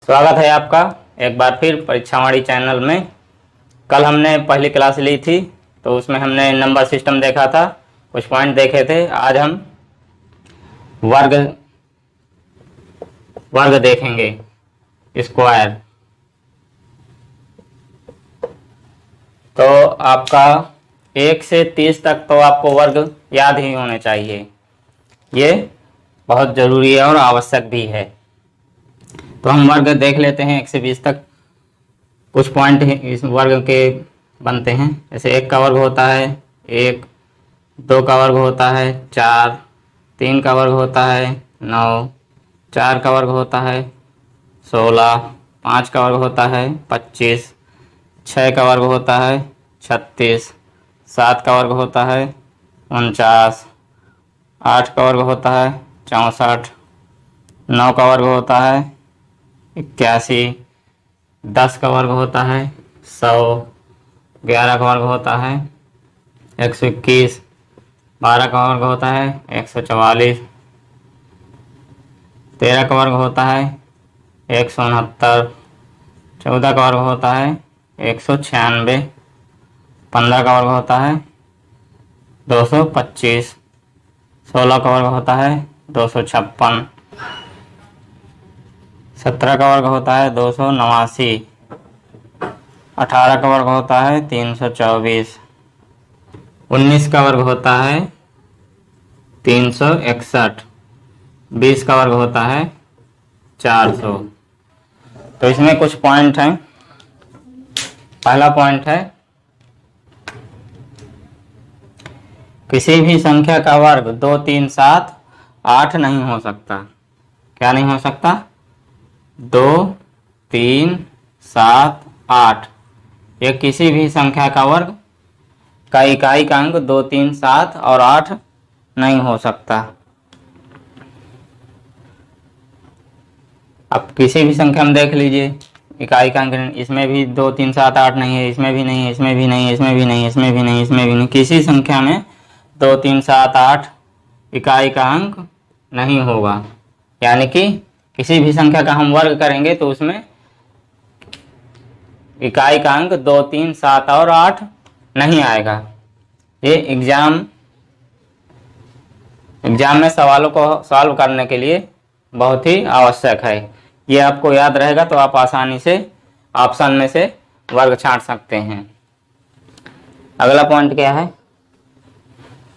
स्वागत है आपका एक बार फिर परीक्षावाणी चैनल में। कल हमने पहली क्लास ली थी तो उसमें हमने नंबर सिस्टम देखा था, कुछ पॉइंट देखे थे। आज हम वर्ग वर्ग देखेंगे, स्क्वायर। तो आपका 1 से 30 तक तो आपको वर्ग याद ही होने चाहिए, ये बहुत ज़रूरी है और आवश्यक भी है। तो हम वर्ग देख लेते हैं 1 से 20 तक। कुछ पॉइंट इस वर्ग के बनते हैं, जैसे 1 का वर्ग होता है 1, 2 का वर्ग होता है 4, 3 का वर्ग होता है 9, 4 का वर्ग होता है 16, 5 का वर्ग होता है 25, 6 का वर्ग होता है 36, 7 का वर्ग होता है 49, 8 का वर्ग होता है 64, 9 का वर्ग होता है 81, 10 का वर्ग होता है 100, 11 का वर्ग होता है 121, 12 का वर्ग होता है 144, 13 का वर्ग होता है 169, 14 का वर्ग होता है 196, 15 का वर्ग होता है 225, 16 का वर्ग होता है 256, 17 का वर्ग होता है 289, 18 का वर्ग होता है 324, 19 का वर्ग होता है 361, 20 का वर्ग होता है 400। तो इसमें कुछ पॉइंट हैं। पहला पॉइंट है, किसी भी संख्या का वर्ग 2, 3, 7, 8 नहीं हो सकता। क्या नहीं हो सकता? 2, 3, 7, 8। यह किसी भी संख्या का वर्ग का इकाई का अंक 2, 3, 7 और 8 नहीं हो सकता। अब किसी भी संख्या में देख लीजिए, इकाई का अंक इसमें भी 2, 3, 7, 8 नहीं है, इसमें भी नहीं है, इसमें भी नहीं है, इसमें भी नहीं है, इसमें भी नहीं, इसमें भी नहीं। किसी संख्या में 2, 3, 7, 8 इकाई का अंक नहीं होगा। यानी कि किसी भी संख्या का हम वर्ग करेंगे तो उसमें इकाई का अंक 2, 3, 7 और 8 नहीं आएगा। ये एग्जाम में सवालों को सॉल्व करने के लिए बहुत ही आवश्यक है। ये आपको याद रहेगा तो आप आसानी से ऑप्शन में से वर्ग छांट सकते हैं। अगला पॉइंट क्या है,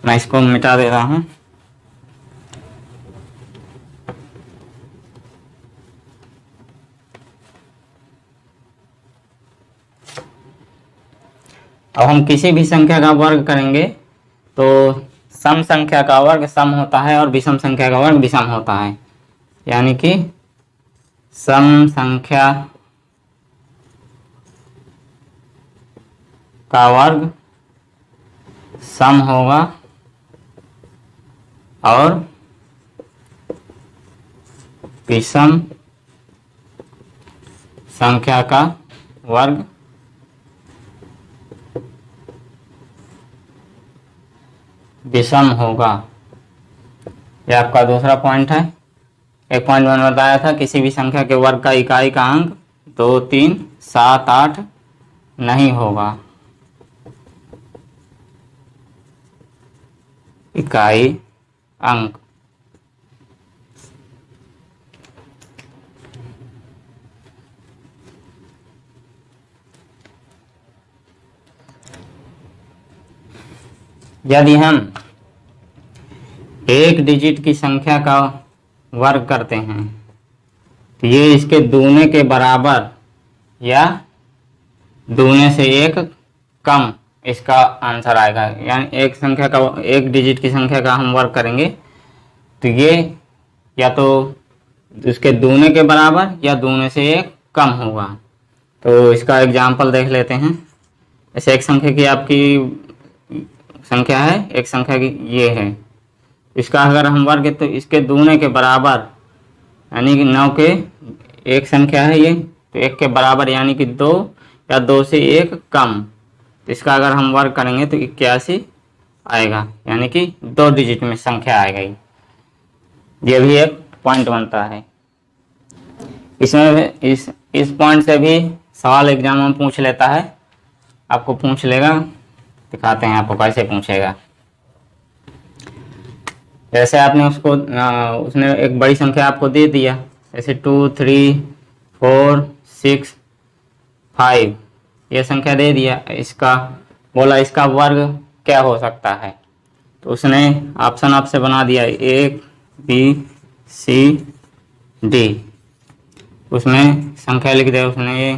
मैं इसको मिटा दे रहा हूं। अब हम किसी भी संख्या का वर्ग करेंगे तो सम संख्या का वर्ग सम होता है और विषम संख्या का वर्ग विषम होता है। यानी कि सम संख्या का वर्ग सम होगा और विषम संख्या का वर्ग विषम होगा। यह आपका दूसरा पॉइंट है। एक पॉइंट मैंने बताया था, किसी भी संख्या के वर्ग का इकाई का अंक 2, 3, 7, 8 नहीं होगा। इकाई अंक यदि हम एक डिजिट की संख्या का वर्ग करते हैं तो ये इसके दूने के बराबर या दूने से एक कम इसका आंसर आएगा। यानी एक डिजिट की संख्या का हम वर्ग करेंगे तो ये या तो इसके दूने के बराबर या दूने से एक कम होगा। तो इसका एग्जाम्पल देख लेते हैं। ऐसे एक संख्या की आपकी संख्या है, एक संख्या की ये है, इसका अगर हम वर्ग तो इसके दूने के बराबर यानी कि 9 के एक संख्या है ये, तो 1 के बराबर यानी कि 2 या 2 से 1 कम, तो इसका अगर हम वर्ग करेंगे तो 81 आएगा। यानी कि 2 डिजिट में संख्या आएगा। ये भी एक पॉइंट बनता है। इसमें इस पॉइंट से भी सवाल एग्जाम में पूछ लेता है, आपको पूछ लेगा। दिखाते हैं आपको कैसे पूछेगा। जैसे आपने उसने एक बड़ी संख्या आपको दे दिया, जैसे 2 3 4 6 5 ये संख्या दे दिया। इसका बोला इसका वर्ग क्या हो सकता है, तो उसने ऑप्शन आपसे बना दिया A B C D। उसमें संख्या लिख दिया उसने ये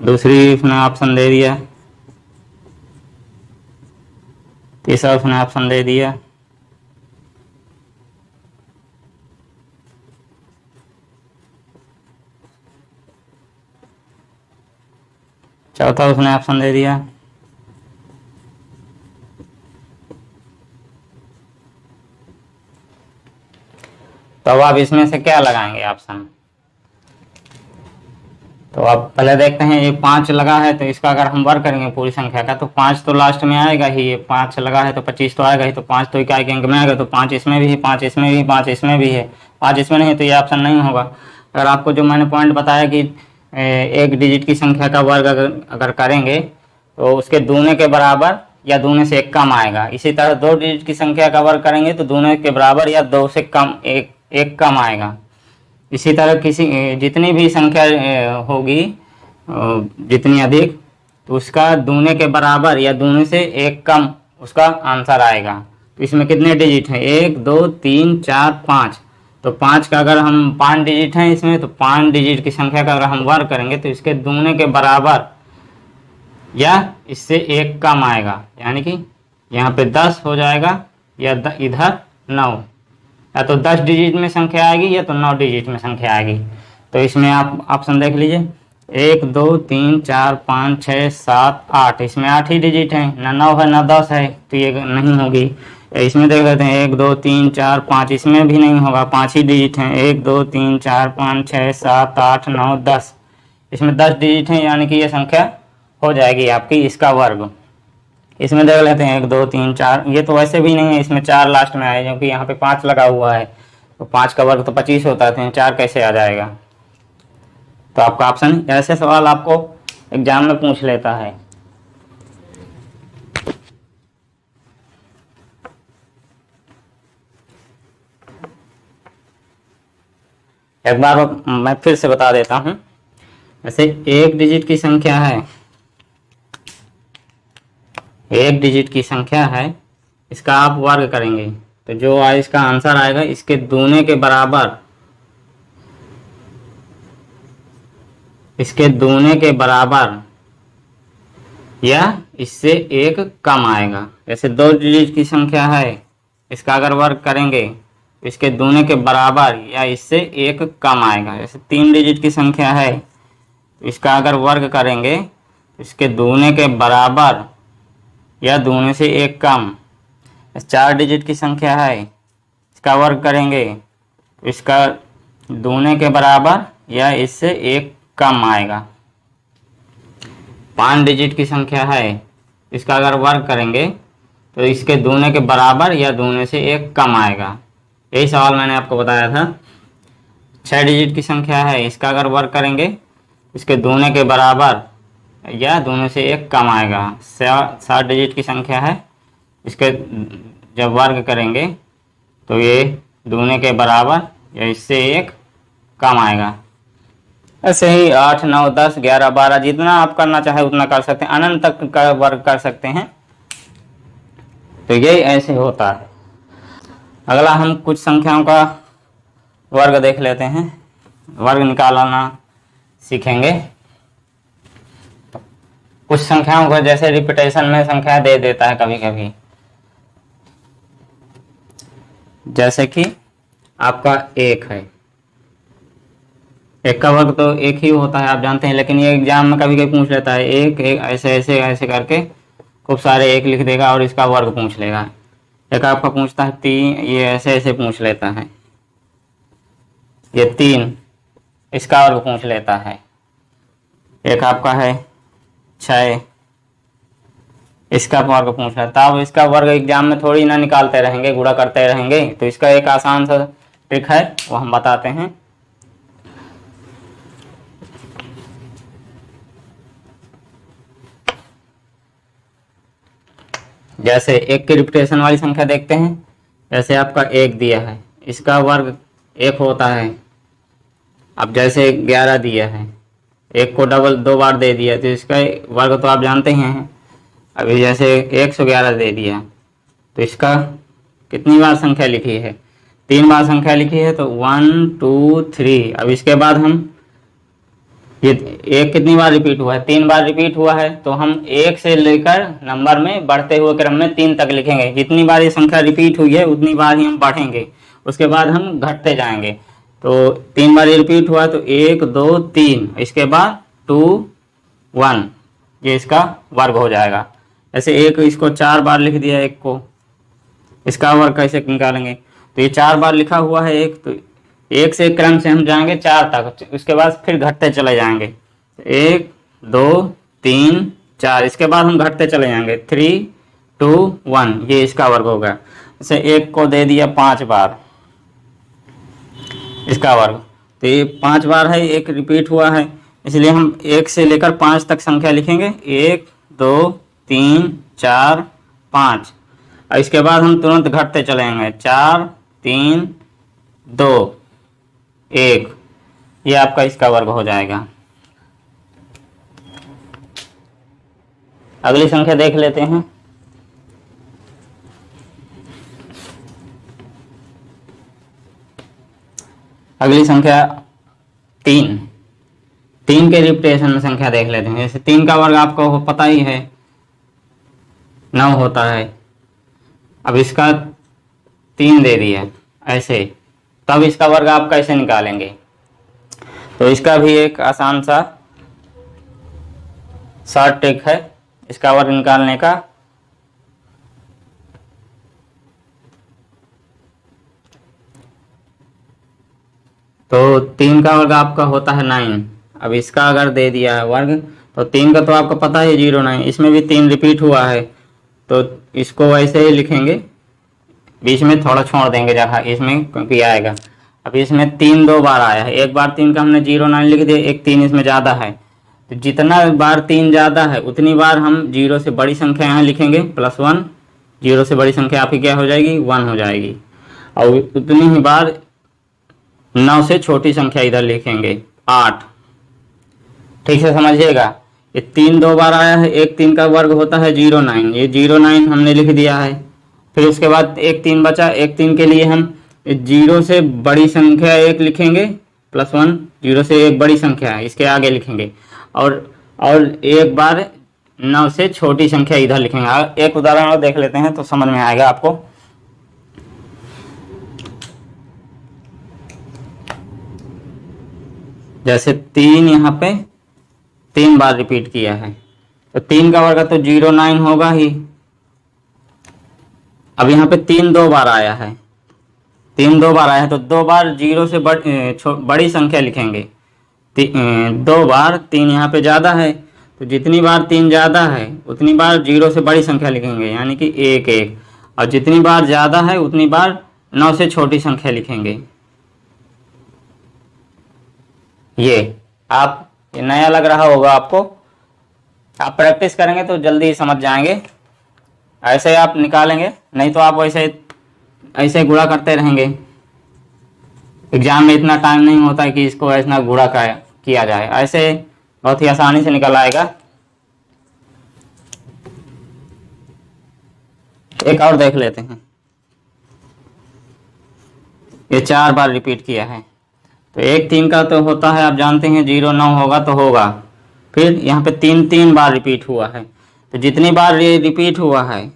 दूसरी उसने ऑप्शन दे दिया, तीसरा उसने ऑप्शन दे दिया, चौथा उसने ऑप्शन दे दिया, तो अब आप इसमें से क्या लगाएंगे ऑप्शन। तो अब पहले देखते हैं, ये 5 लगा है तो इसका अगर हम वर्ग करेंगे पूरी संख्या का तो 5 तो लास्ट में आएगा ही। ये 5 लगा है तो 25 तो आएगा ही, तो 5 तो इकाई के अंक में आएगा, तो 5 इसमें भी है, 5 इसमें भी, 5 इसमें भी है, 5 इसमें नहीं है, तो ये ऑप्शन नहीं होगा। अगर आपको जो मैंने पॉइंट बताया कि एक डिजिट की संख्या का वर्ग अगर करेंगे तो उसके दूने के बराबर या दूने से एक कम आएगा। इसी तरह 2 डिजिट की संख्या का वर्ग करेंगे तो दूने के बराबर या 2 से कम एक कम आएगा। इसी तरह किसी जितनी भी संख्या होगी जितनी अधिक, तो उसका दूने के बराबर या दूने से एक कम उसका आंसर आएगा। तो इसमें कितने डिजिट हैं, 1 2 3 4 5। तो 5 का अगर हम 5 डिजिट हैं इसमें, तो 5 डिजिट की संख्या का अगर हम वर्ग करेंगे तो इसके दूने के बराबर या इससे एक कम आएगा। यानी कि यहाँ पे 10 हो जाएगा या इधर 9, या तो 10 डिजिट में संख्या आएगी या तो 9 डिजिट में संख्या आएगी। तो इसमें आप ऑप्शन देख लीजिए, 1 2 3 4 5 6 7 8, इसमें 8 ही डिजिट है, ना 9 है ना 10 है, तो ये नहीं होगी। इसमें देख लेते हैं 1 2 3 4 5, इसमें भी नहीं होगा, 5 ही डिजिट हैं, 1 2 3 4 5 6 7 8 9 10, इसमें 10 डिजिट हैं, यानी कि ये संख्या हो जाएगी आपकी इसका वर्ग। इसमें देख लेते हैं 1 2 3 4, ये तो वैसे भी नहीं है, इसमें 4 लास्ट में आए क्योंकि यहाँ पे 5 लगा हुआ है, तो 5 का वर्ग तो 25 होता है, 4 कैसे आ जाएगा। तो आपका ऑप्शन, ऐसे सवाल आपको एग्जाम में पूछ लेता है। एक बार मैं फिर से बता देता हूँ, जैसे एक डिजिट की संख्या है, एक डिजिट की संख्या है, इसका आप वर्ग करेंगे तो जो इसका आंसर आएगा इसके दूने के बराबर, इसके दूने के बराबर या इससे एक कम आएगा। जैसे 2 डिजिट की संख्या है, इसका अगर वर्ग करेंगे तो इसके दूने के बराबर या इससे एक कम आएगा। जैसे 3 डिजिट की संख्या है, तो इसका अगर वर्ग करेंगे तो इसके दूने के बराबर या दूने से एक कम। 4 डिजिट की संख्या है, इसका वर्ग करेंगे तो इसका दूने के बराबर या इससे एक कम आएगा। 5 डिजिट की संख्या है, इसका अगर वर्ग करेंगे तो इसके दूने के बराबर या दूने से एक कम आएगा। यही सवाल मैंने आपको बताया था। 6 डिजिट की संख्या है, इसका अगर वर्ग करेंगे इसके दूने के बराबर या दूने से एक कम आएगा। 7 डिजिट की संख्या है, इसके जब वर्ग करेंगे तो ये दूने के बराबर या इससे एक कम आएगा। ऐसे ही 8 9 10 11 12 जितना आप करना चाहे उतना कर सकते हैं, अनंत तक का वर्ग कर सकते हैं। तो ये ऐसे होता है। अगला हम कुछ संख्याओं का वर्ग देख लेते हैं, वर्ग निकालना सीखेंगे। कुछ संख्याओं को जैसे रिपीटेशन में संख्या दे देता है कभी कभी, जैसे कि आपका 1 है, 1 का वर्ग तो 1 ही होता है आप जानते हैं, लेकिन ये एग्जाम में कभी कभी पूछ लेता है 1 1 ऐसे ऐसे ऐसे करके खूब सारे 1 लिख देगा और इसका वर्ग पूछ लेगा। एक आपका पूछता है 3, ये ऐसे ऐसे पूछ लेता है, ये 3 इसका वर्ग पूछ लेता है। एक आपका है 6, इसका वर्ग पूछ रहा है, तब इसका वर्ग एग्जाम में थोड़ी ना निकालते रहेंगे, गुणा करते रहेंगे। तो इसका एक आसान सा ट्रिक है, वो हम बताते हैं। जैसे एक की रिपीटेशन वाली संख्या देखते हैं। जैसे आपका एक दिया है, इसका वर्ग एक होता है। अब जैसे 11 दिया है, एक को डबल 2 बार दे दिया, तो इसका वर्ग तो आप जानते ही हैं। अभी जैसे 111 दे दिया, तो इसका कितनी बार संख्या लिखी है? 3 बार संख्या लिखी है, तो 1 2 3। अब इसके बाद हम ये एक कितनी बार रिपीट हुआ है? 3 बार रिपीट हुआ है, तो हम 1 से लेकर नंबर में बढ़ते हुए क्रम में 3 तक लिखेंगे। जितनी बार ये संख्या रिपीट हुई है उतनी बार ही हम बढ़ेंगे, उसके बाद हम घटते जाएंगे। तो 3 बार ये रिपीट हुआ, तो 1 2 3, इसके बाद 2 1, ये इसका वर्ग हो जाएगा। ऐसे एक इसको 4 बार लिख दिया, एक को, इसका वर्ग कैसे निकालेंगे? तो ये 4 बार लिखा हुआ है एक, तो एक से क्रम से हम जाएंगे 4 तक, उसके बाद फिर घटते चले जाएंगे। 1 2 3 4, इसके बाद हम घटते चले जाएंगे 3 2 1, ये इसका वर्ग होगा। जैसे एक को दे दिया 5 बार, इसका वर्ग, तो ये 5 बार है, एक रिपीट हुआ है, इसलिए हम 1 से लेकर 5 तक संख्या लिखेंगे। 1 2 3 4 5, और इसके बाद हम तुरंत घटते चलेंगे 4 3 2 1, ये आपका इसका वर्ग हो जाएगा। अगली संख्या देख लेते हैं। अगली संख्या 3 के रिपीटेशन में संख्या देख लेते हैं। जैसे 3 का वर्ग आपको पता ही है, 9 होता है। अब इसका 3 दे दिया ऐसे, तब इसका वर्ग आप कैसे निकालेंगे? तो इसका भी एक आसान सा शॉर्ट ट्रिक है इसका वर्ग निकालने का। तो 3 का वर्ग आपका होता है 9। अब इसका अगर दे दिया है वर्ग, तो 3 का तो आपको पता है 0 9, इसमें भी 3 रिपीट हुआ है, तो इसको वैसे ही लिखेंगे, बीच में थोड़ा छोड़ देंगे जगह इसमें, क्योंकि आएगा। अब इसमें 3 2 बार आया है, एक बार 3 का हमने 0 9 लिख दिया, एक 3 इसमें ज़्यादा है, तो जितना बार 3 ज़्यादा है उतनी बार हम 0 से बड़ी संख्या यहाँ लिखेंगे +1, 0 से बड़ी संख्या आपकी क्या हो जाएगी? 1 हो जाएगी। और उतनी ही बार 9 से छोटी संख्या इधर लिखेंगे 8। ठीक से समझिएगा, ये 3 2 बार आया है, एक 3 का वर्ग होता है 0 9, ये 0 9 हमने लिख दिया है। फिर उसके बाद एक 3 बचा, एक 3 के लिए हम 0 से बड़ी संख्या 1 लिखेंगे +1, 0 से एक बड़ी संख्या है इसके आगे लिखेंगे, और एक बार 9 से छोटी संख्या इधर लिखेंगे। एक उदाहरण और देख लेते हैं तो समझ में आएगा आपको। जैसे 3 यहाँ पे 3 बार रिपीट किया है, तो 3 का वर्ग तो 0 9 होगा ही। अब यहाँ पे 3 2 बार आया है, 3 2 बार आया है, तो 2 बार 0 से बड़ी संख्या लिखेंगे। 2 बार 3 यहाँ पे ज़्यादा है, तो जितनी बार 3 ज़्यादा है उतनी बार 0 से बड़ी संख्या लिखेंगे, यानी कि 1 1, और जितनी बार ज़्यादा है उतनी बार 9 से छोटी संख्या लिखेंगे। ये नया लग रहा होगा आपको, आप प्रैक्टिस करेंगे तो जल्दी समझ जाएंगे। ऐसे आप निकालेंगे, नहीं तो आप ऐसे गुणा करते रहेंगे। एग्जाम में इतना टाइम नहीं होता है कि इसको ऐसा गुणा किया जाए, ऐसे बहुत ही आसानी से निकल आएगा। एक और देख लेते हैं। ये 4 बार रिपीट किया है, तो 1 3 का तो होता है, आप जानते हैं 0 9 होगा तो होगा। फिर यहाँ पे 3 3 बार रिपीट हुआ है, तो जितनी बार ये रिपीट हुआ है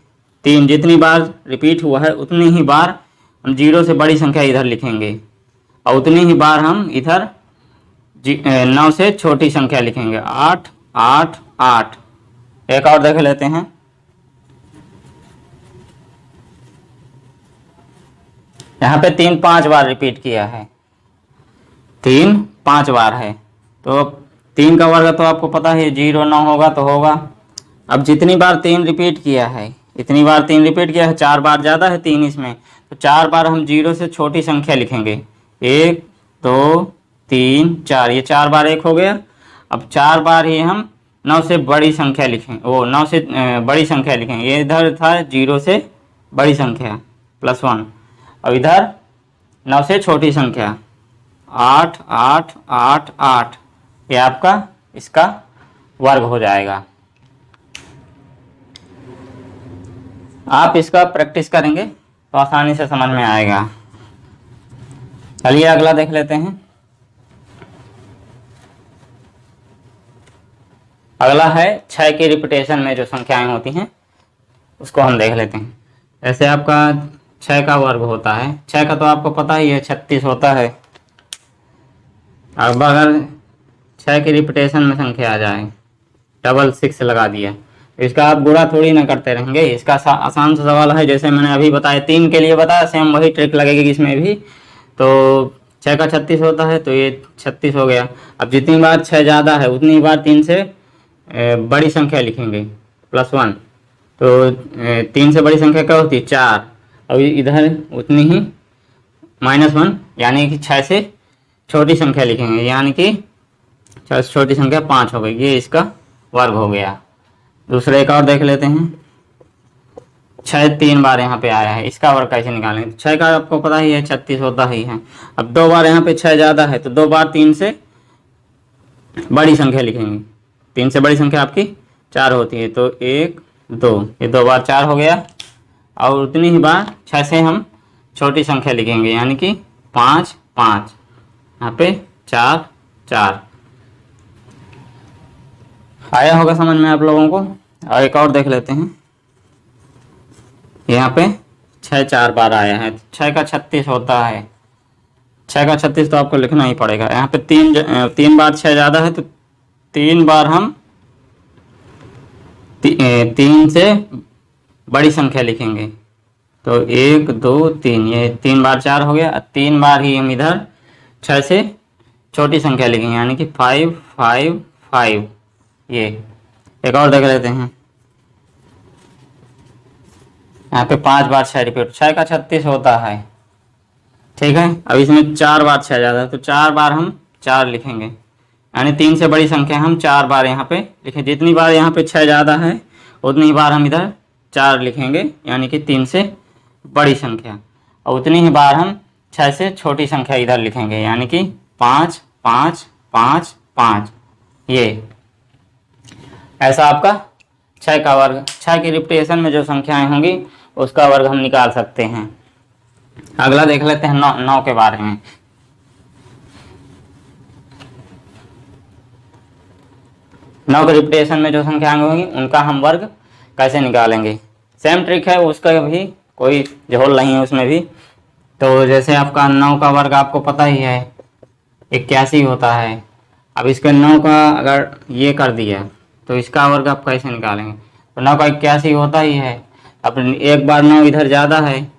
3, जितनी बार रिपीट हुआ है उतनी ही बार हम 0 से बड़ी संख्या इधर लिखेंगे, और उतनी ही बार हम इधर 9 से छोटी संख्या लिखेंगे। 8 8 8। एक और देख लेते हैं। यहाँ पे 3 5 बार रिपीट किया है, 3 5 बार है, तो 3 का वर्ग तो आपको पता है 0 9 होगा तो होगा। अब जितनी बार 3 रिपीट किया है, इतनी बार 3 रिपीट किया है, 4 बार ज़्यादा है 3 इसमें, तो 4 बार हम 0 से छोटी संख्या लिखेंगे। 1 2 3 4, ये 4 बार 1 हो गया। अब 4 बार ही हम 9 से बड़ी संख्या लिखेंगे, वो 9 से बड़ी संख्या लिखेंगे। ये इधर था 0 से बड़ी संख्या +1, और इधर 9 से छोटी संख्या 8 8 8 8, ये आपका इसका वर्ग हो जाएगा। आप इसका प्रैक्टिस करेंगे तो आसानी से समझ में आएगा। चलिए अगला देख लेते हैं। अगला है 6 की रिपीटेशन में जो संख्याएं होती हैं उसको हम देख लेते हैं। ऐसे आपका 6 का वर्ग होता है, 6 का तो आपको पता ही है 36 होता है। अब अगर 6 की रिपीटेशन में संख्या आ जाए, 666 लगा दिया, इसका आप गुणा थोड़ी ना करते रहेंगे। इसका आसान सा सवाल है, जैसे मैंने अभी बताया 3 के लिए बताया, सेम वही ट्रिक लगेगी इसमें भी। तो 6 का 36 होता है, तो ये 36 हो गया। अब जितनी बार 6 ज़्यादा है उतनी बार 3 से बड़ी संख्या लिखेंगे +1। तो 3 से बड़ी संख्या क्या होती है? 4। और इधर उतनी ही -1, यानी कि 6 से छोटी संख्या लिखेंगे, यानी कि 6 से छोटी संख्या 5 हो गई। ये इसका वर्ग हो गया। दूसरा एक और देख लेते हैं। 6 3 बार यहाँ पे आया है, इसका वर्ग कैसे निकालेंगे? 6 का आपको पता ही है 36 होता ही है। अब 2 बार यहाँ पे 6 ज़्यादा है, तो 2 बार 3 से बड़ी संख्या लिखेंगे। 3 से बड़ी संख्या आपकी 4 होती है, तो 1 2, ये 2 बार 4 हो गया। और उतनी ही बार 6 से हम छोटी संख्या लिखेंगे, यानी कि 5 5, यहाँ पे 4 4। आया होगा समझ में आप लोगों को। और एक और देख लेते हैं। यहाँ पे 6 4 बार आया है, 6 का 36 होता है। 6 का 36 तो आपको लिखना ही पड़ेगा। यहाँ पे 3 बार 6 ज़्यादा है, तो 3 बार हम 3 से बड़ी संख्या लिखेंगे। तो 1 2 3, ये 3 बार 4 हो गया। 3 बार ही हम इधर 6 से छोटी संख्या लिखेंगे, यानी कि 5 5 5। ये एक और देख लेते हैं। यहाँ पे 5 बार 6 रिपीट, 6 का 36 होता है, ठीक है। अब इसमें 4 बार 6 ज़्यादा है, तो 4 बार हम 4 लिखेंगे, यानी 3 से बड़ी संख्या हम 4 बार यहाँ पे लिखें। जितनी बार यहाँ पे 6 ज़्यादा है उतनी बार हम इधर 4 लिखेंगे, यानी कि 3 से बड़ी संख्या। और उतनी ही बार हम 6 से छोटी संख्या इधर लिखेंगे, यानी कि 5 5 5 5। ये ऐसा आपका 6 का वर्ग, 6 की रिपीटेशन में जो संख्याएं होंगी उसका वर्ग हम निकाल सकते हैं। अगला देख लेते हैं 9 के बारे में। 9 के रिपीटेशन में जो संख्याएं होंगी उनका हम वर्ग कैसे निकालेंगे? सेम ट्रिक है, उसका भी कोई झोल नहीं है उसमें भी। तो जैसे आपका 9 का वर्ग आपको पता ही है 81 होता है। अब इसके 9 का अगर ये कर दिया तो इसका वर्ग आप कैसे निकालेंगे? तो 9 का 81 होता ही है। अब एक बार 9 इधर ज़्यादा है,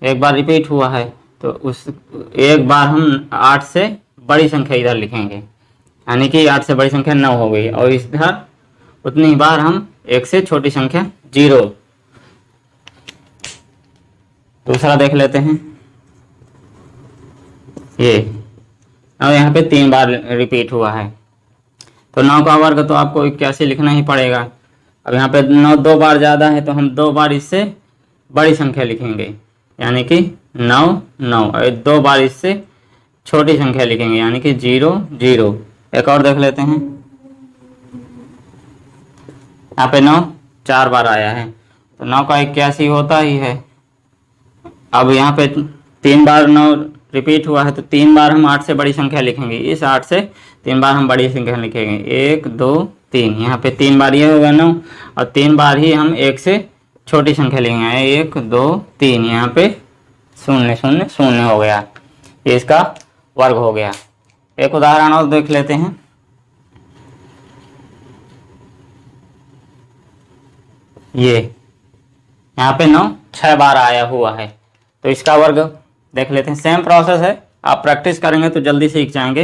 एक बार रिपीट हुआ है, तो उस एक बार हम 8 से बड़ी संख्या इधर लिखेंगे, यानी कि 8 से बड़ी संख्या 9 हो गई। और इधर उतनी ही बार हम 1 से छोटी संख्या 0। दूसरा देख लेते हैं। ये और यहाँ पे 3 बार रिपीट हुआ है, तो 9 का वर्ग तो आपको 81 लिखना ही पड़ेगा। अब यहाँ पे 9 2 बार ज़्यादा है, तो हम 2 बार इससे बड़ी संख्या लिखेंगे, यानी कि 9 9। और 2 बार इससे छोटी संख्या लिखेंगे, यानी कि 0 0। एक और देख लेते हैं। यहाँ पे 9 4 बार आया है, तो 9 का 81 होता ही है। अब यहाँ पे 3 बार 9 रिपीट हुआ है, तो 3 बार हम 8 से बड़ी संख्या लिखेंगे। इस 8 से 3 बार हम बड़ी संख्या लिखेंगे, 1 2 3। यहाँ पे 3 बार ये होगा 9, और 3 बार ही हम 1 से छोटी संख्या लिखेंगे, 1 2 3। यहाँ पे 0 0 0 हो गया, ये इसका वर्ग हो गया। एक उदाहरण और देख लेते हैं। ये यहाँ पे 9 6 बार आया हुआ है, तो इसका वर्ग देख लेते हैं। सेम प्रोसेस है, आप प्रैक्टिस करेंगे तो जल्दी सीख जाएंगे।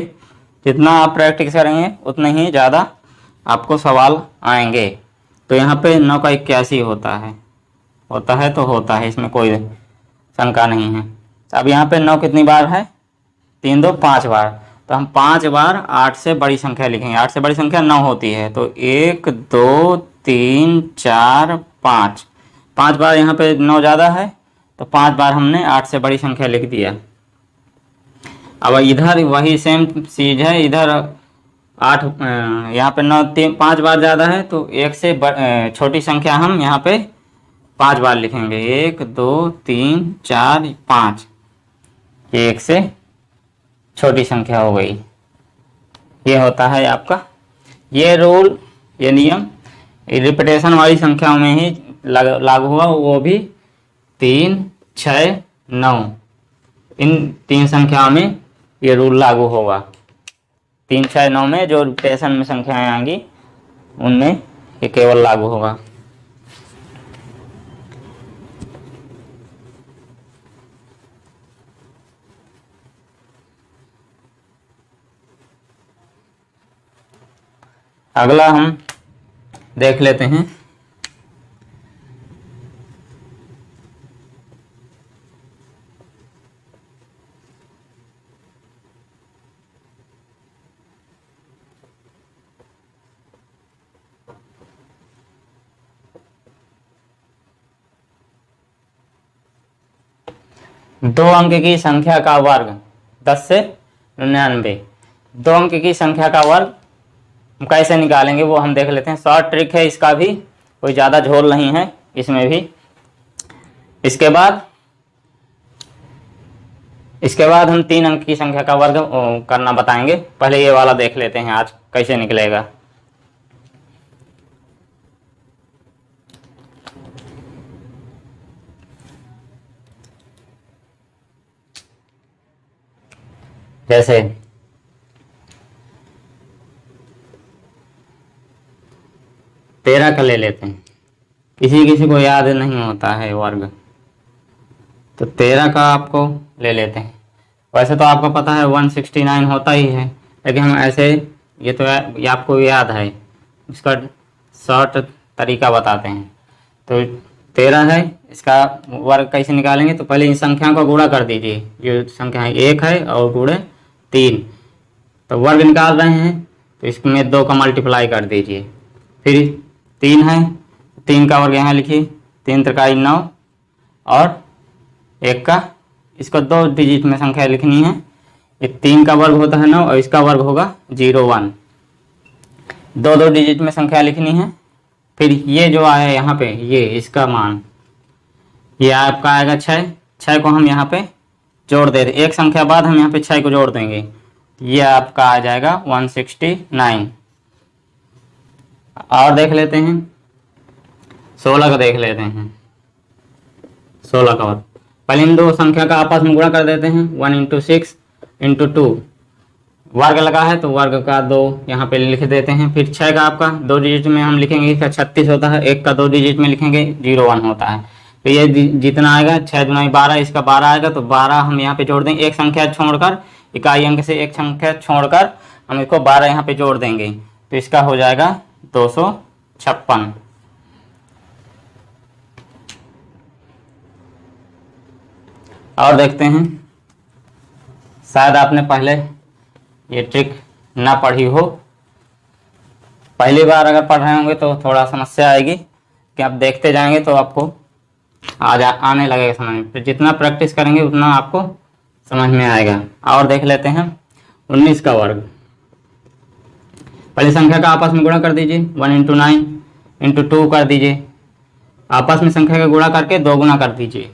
जितना आप प्रैक्टिस करेंगे उतने ही ज़्यादा आपको सवाल आएंगे। तो यहाँ पे 9 का 81 होता है तो होता है, इसमें कोई शंका नहीं है। अब यहाँ पे 9 कितनी बार है, 3 2 5 बार, तो हम 5 बार 8 से बड़ी संख्या लिखेंगे। 8 से बड़ी संख्या 9 होती है, तो 1 2 3 4 5, 5 बार यहाँ पे 9 ज़्यादा है, तो 5 बार हमने 8 से बड़ी संख्या लिख दिया। अब इधर वही सेम चीज़ है, इधर 8 यहाँ पे 9 5 बार ज़्यादा है, तो 1 से छोटी संख्या हम यहाँ पे 5 बार लिखेंगे। 1 2 3 4 5, ये 1 से छोटी संख्या हो गई। ये होता है आपका ये रूल, ये नियम रिपीटेशन वाली संख्याओं में ही लागू हुआ, वो भी 3 6 9, इन 3 संख्याओं में ये रूल लागू होगा। 3 6 9 में जो रिपीटेशन में संख्याएं आएंगी उनमें ये केवल लागू होगा। अगला हम देख लेते हैं दो अंक की संख्या का वर्ग 10 से 99। 2 अंक की संख्या का वर्ग हम कैसे निकालेंगे वो हम देख लेते हैं। शॉर्ट ट्रिक है इसका भी, कोई ज़्यादा झोल नहीं है इसमें भी। इसके बाद हम 3 अंक की संख्या का वर्ग करना बताएंगे। पहले ये वाला देख लेते हैं आज कैसे निकलेगा। जैसे 13 का ले लेते हैं, किसी को याद नहीं होता है वर्ग, तो 13 का आपको ले लेते हैं। वैसे तो आपको पता है 169 होता ही है, लेकिन हम ऐसे ये आपको याद है, इसका शॉर्ट तरीका बताते हैं। तो 13 है, इसका वर्ग कैसे निकालेंगे, तो पहले इन संख्याओं का गुणा कर दीजिए। जो संख्या है 1 है और गुणे 3, तो वर्ग निकाल रहे हैं तो इसमें 2 का मल्टीप्लाई कर दीजिए। फिर 3 है, 3 का वर्ग यहाँ लिखिए, 3 त्रिकाई 9 और 1 का, इसको 2 डिजिट में संख्या लिखनी है। ये 3 का वर्ग होता है 9 और इसका वर्ग होगा 01, 2 डिजिट में संख्या लिखनी है। फिर ये जो आया यहाँ पे, ये इसका मान, ये आपका आएगा 6 को हम यहाँ पे जोड़ दे रहे, एक संख्या बाद हम यहाँ पे 6 को जोड़ देंगे, ये आपका आ जाएगा 169। और देख लेते हैं 16 का, देख लेते हैं 16 का वर्ग। पहले इन 2 संख्या का आपस में गुणा कर देते हैं। 1 × 6 × 2, वर्ग लगा है तो वर्ग का 2 यहाँ पे लिख देते हैं। फिर 6 का आपका 2 डिजिट में हम लिखेंगे, इसका 36 होता है, 1 का 2 डिजिट में लिखेंगे 01 होता है। तो ये जितना आएगा 6 दूना 12, इसका 12 आएगा, तो 12 हम यहाँ पे जोड़ देंगे। एक संख्या छोड़कर, इकाई अंक से एक संख्या छोड़कर हम इसको 12 यहाँ पे जोड़ देंगे, तो इसका हो जाएगा 256। और देखते हैं, शायद आपने पहले ये ट्रिक ना पढ़ी हो, पहली बार अगर पढ़ रहे होंगे तो थोड़ा समस्या आएगी कि आप देखते जाएंगे तो आपको आने लगेगा समझ में। फिर जितना प्रैक्टिस करेंगे उतना आपको समझ में आएगा। और देख लेते हैं 19 का वर्ग। पहली संख्या का आपस में गुणा कर दीजिए, 1 × 9 × 2 कर दीजिए, आपस में संख्या का गुणा करके 2 गुना कर दीजिए।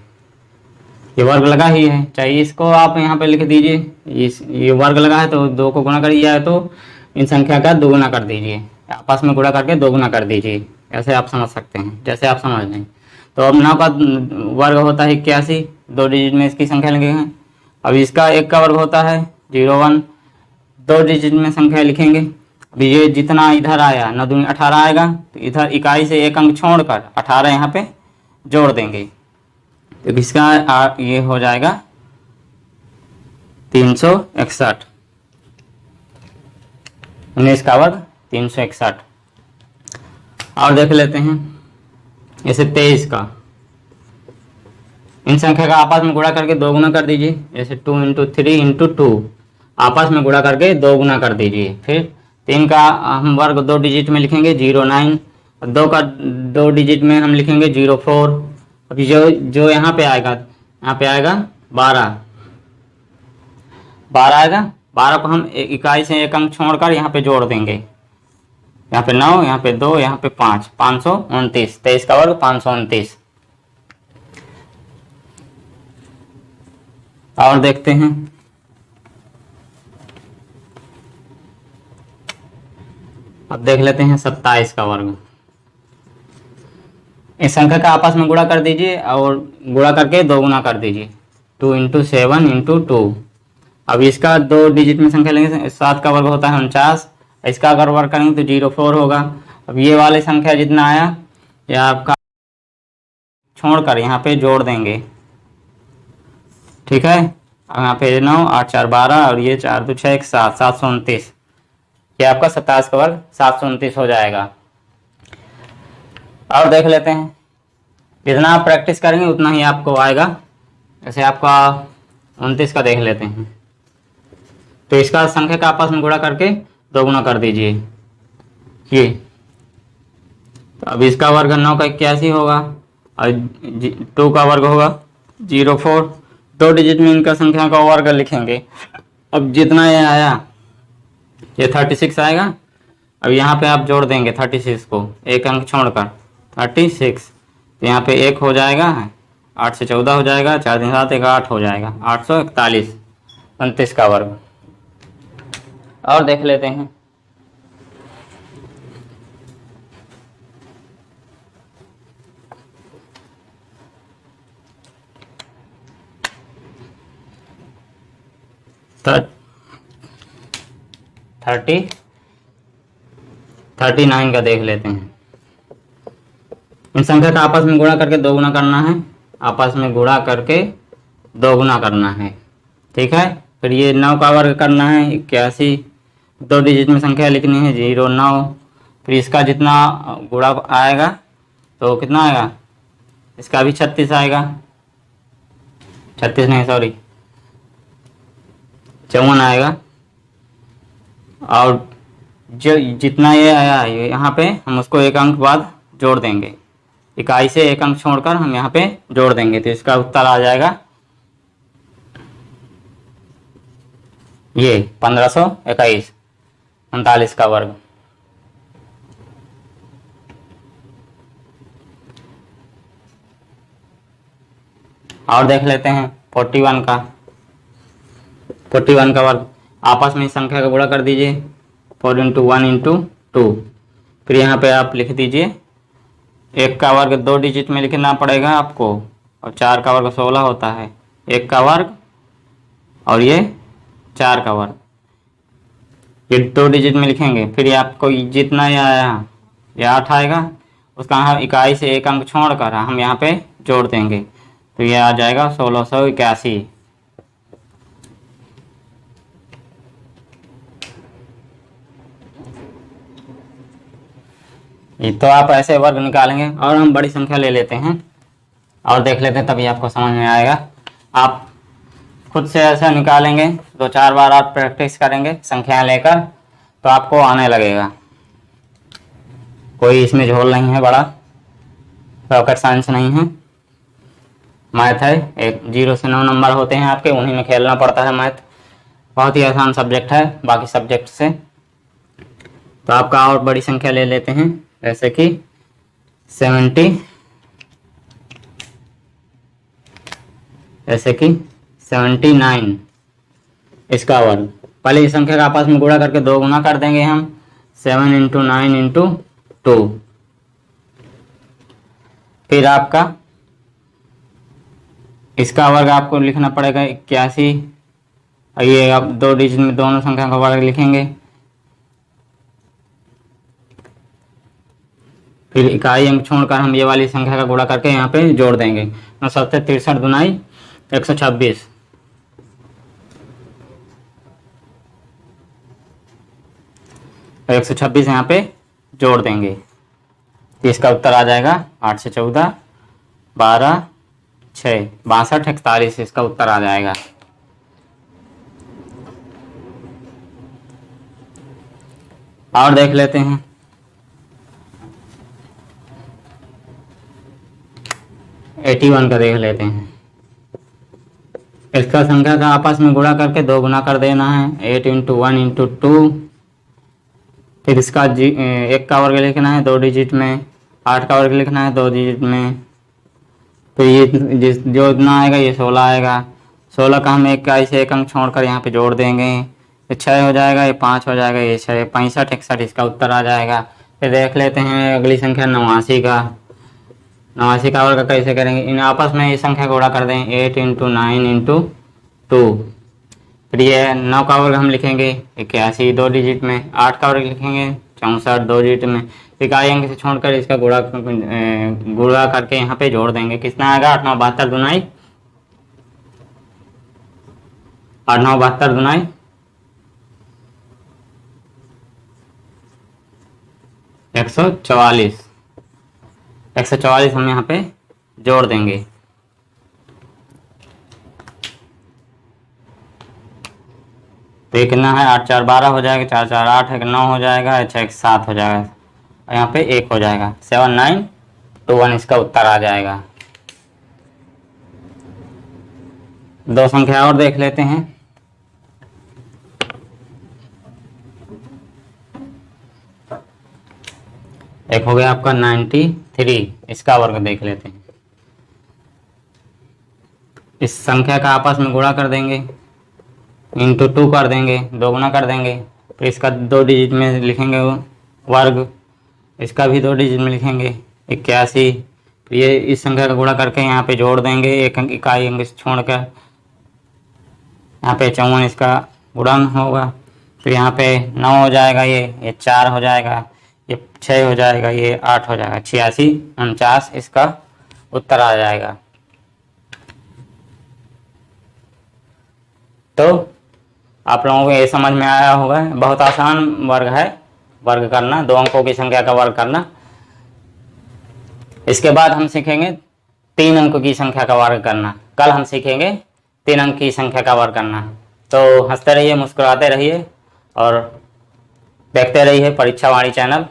ये वर्ग लगा ही है, चाहे इसको आप यहाँ पे लिख दीजिए, ये वर्ग लगा है तो 2 को गुणा करिए, तो इन संख्या का 2 गुना कर दीजिए, आपस में गुणा करके 2 गुना कर दीजिए। ऐसे आप समझ सकते हैं, जैसे आप समझ लें। तो अब 9 का वर्ग होता है 81, 2 डिजिट में इसकी संख्या लिखेंगे। अब इसका 1 का वर्ग होता है 01, 2 डिजिट में संख्या लिखेंगे। अभी ये जितना इधर आया 9 दूनी 18 आएगा, तो इधर इकाई से एक अंक छोड़कर 18 यहाँ पे जोड़ देंगे, तो इसका ये हो जाएगा 361। 19 का वर्ग 361। और देख लेते हैं जैसे 23 का, इन संख्या का आपस में गुणा करके दो गुना कर दीजिए। जैसे 2 × 3 × 2 आपस में गुणा करके दो गुना कर दीजिए। फिर 3 का हम वर्ग 2 डिजिट में लिखेंगे 0, 9। 2 का 2 डिजिट में हम लिखेंगे 0, 4। अभी जो यहाँ पे आएगा 12। 12 आएगा। 12 को हम इकाई से एक अंक छोड़कर यहाँ पे जोड़ देंगे। यहाँ पे 9, यहाँ पे 2, यहाँ पे 5, 529। 23 का वर्ग 529। और देखते हैं अब देख लेते हैं 27 का वर्ग। इस संख्या का आपस में गुणा कर दीजिए और गुणा करके दो गुना कर दीजिए। 2 × 7 × 2। अब इसका 2 डिजिट में संख्या लेंगे, 7 का वर्ग होता है 49। इसका अगर वर्ग करेंगे तो 0, 4 होगा। अब ये वाली संख्या जितना आया यह आपका छोड़कर यहाँ पे जोड़ देंगे। ठीक है। अब यहाँ पे 9, 8, 4, 12 और ये 4, 2, 6, 7, 729। ये आपका 27 का वर्ग 729 हो जाएगा। और देख लेते हैं, जितना आप प्रैक्टिस करेंगे उतना ही आपको आएगा। जैसे आपका 29 का देख लेते हैं, तो इसका संख्या का आपस में गुणा करके दो गुना कर दीजिए ये। तो अब इसका वर्ग 9 का 81 होगा और 2 का वर्ग होगा 0, 4। 2 डिजिट में इनका संख्या का वर्ग लिखेंगे। अब जितना ये आया ये 36 आएगा। अब यहाँ पे आप जोड़ देंगे 36 को एक अंक छोड़कर 36। तो यहाँ पे 1 हो जाएगा, 8 से 14 हो जाएगा, 4 दिन 7, 1 8 हो जाएगा, 841। 29 का वर्ग। और देख लेते हैं तो 39 का देख लेते हैं। इन संख्या का आपस में गुणा करके दो गुना करना है। आपस में गुणा करके दो गुना करना है। ठीक है। फिर ये 9 का वर्ग करना है 81। 2 डिजिट में संख्या लिखनी है 0, 9। फिर इसका जितना गुणा आएगा तो कितना आएगा, इसका भी 36 आएगा। 36 नहीं, सॉरी, 54 आएगा। और जो जितना ये आया है यहाँ पे हम उसको एक अंक बाद जोड़ देंगे। इकाई से एक अंक छोड़कर हम यहाँ पे जोड़ देंगे तो इसका उत्तर आ जाएगा ये 1521। 39 का वर्ग। और देख लेते हैं 41 का। 41 का वर्ग आपस में इस संख्या का गुणा कर दीजिए। 4 × 1 × 2। फिर यहाँ पे आप लिख दीजिए 1 का वर्ग 2 डिजिट में लिखना पड़ेगा आपको और 4 का वर्ग 16 होता है। 1 का वर्ग और ये 4 का वर्ग, ये 2 डिजिट में लिखेंगे। फिर ये आपको जितना ये आया ये 8 आएगा, उसका हम इकाई से एक अंक छोड़कर हम यहाँ पे जोड़ देंगे तो ये आ जाएगा 1681। ये तो आप ऐसे वर्ग निकालेंगे। और हम बड़ी संख्या ले लेते हैं और देख लेते हैं, तभी आपको समझ में आएगा। आप खुद से ऐसा निकालेंगे, 2-4 बार आप प्रैक्टिस करेंगे संख्याएं लेकर तो आपको आने लगेगा। कोई इसमें झोल नहीं है, बड़ा रॉकेट साइंस नहीं है, मैथ है। 0 से 9 नंबर होते हैं आपके, उन्हीं में खेलना पड़ता है मैथ। बहुत ही आसान सब्जेक्ट है बाकी सब्जेक्ट से। तो आपका और बड़ी संख्या ले लेते हैं, जैसे कि 79 इसका वर्ग। पहले इस संख्या का आपस में गुणा करके दो गुना कर देंगे हम। 7 × 9 × 2। फिर आपका इसका वर्ग आपको लिखना पड़ेगा 81। ये आप 2 डिजिट में दोनों संख्या का वर्ग लिखेंगे। फिर इकाई अंक छोड़कर हम ये वाली संख्या का गुणा करके यहाँ पे जोड़ देंगे। 63 दूनाई 126। और 126 यहाँ पे जोड़ देंगे। इसका उत्तर आ जाएगा 8 से 14, 12, 6, 62, 41 इसका उत्तर आ जाएगा। और देख लेते हैं 81 का देख लेते हैं। इसका संख्या का आपस में गुणा करके 2 गुना कर देना है, 8 इंटू 1 इंटू 2। फिर इसका एक का वर्ग लिखना है 2 डिजिट में, 8 का वर्ग लिखना है 2 डिजिट में। फिर ये जो इतना आएगा ये 16 आएगा। 16 का हम एक का इसे एक अंक छोड़कर यहाँ पे जोड़ देंगे, ये 6 हो जाएगा, ये 5 हो जाएगा, ये 6, 65, 61 इसका उत्तर आ जाएगा। फिर देख लेते हैं अगली संख्या 89 का। 89 का वर्ग कैसे करेंगे, इन आपस में ये संख्या गुणा कर दें, 8 इंटू 9 इंटू 2। फिर ये 9 का वर्ग हम लिखेंगे 81 2 डिजिट में, 8 का वर्ग लिखेंगे 64 2 डिजिट में। इकाई अंक से छोड़कर इसका गुणा करके यहाँ पे जोड़ देंगे, कितना आएगा 8 9 72 दुनाई 8 9 72 दुनाई 144। 144 हम यहाँ पे जोड़ देंगे। तो ये कितना है 8 4 12 हो जाएगा, 4 4 8 है, 9 हो जाएगा, 6 1 7 हो जाएगा, और यहाँ पे 1 हो जाएगा, 7 9 2 1 इसका उत्तर आ जाएगा। 2 संख्या और देख लेते हैं। एक हो गया आपका 93, इसका वर्ग देख लेते हैं। इस संख्या का आपस में गुणा कर देंगे, इंटू 2 कर देंगे, 2 गुना कर देंगे। फिर इसका 2 डिजिट में लिखेंगे वर्ग, इसका भी 2 डिजिट में लिखेंगे 81। फिर ये इस संख्या का गुणा करके यहाँ पे जोड़ देंगे, एक अंक इकाई अंक छोड़कर, यहाँ पे 54 इसका गुणन होगा। फिर यहाँ पे 9 हो जाएगा, ये 4 हो जाएगा, ये 6 हो जाएगा, ये 8 हो जाएगा, 86 49 इसका उत्तर आ जाएगा। तो आप लोगों को ये समझ में आया होगा, बहुत आसान वर्ग है, वर्ग करना 2 अंकों की संख्या का वर्ग करना। इसके बाद हम सीखेंगे 3 अंकों की संख्या का वर्ग करना। कल हम सीखेंगे 3 अंक की संख्या का वर्ग करना। तो हंसते रहिए, मुस्कुराते रहिए और देखते रहिए परीक्षा वाणी चैनल।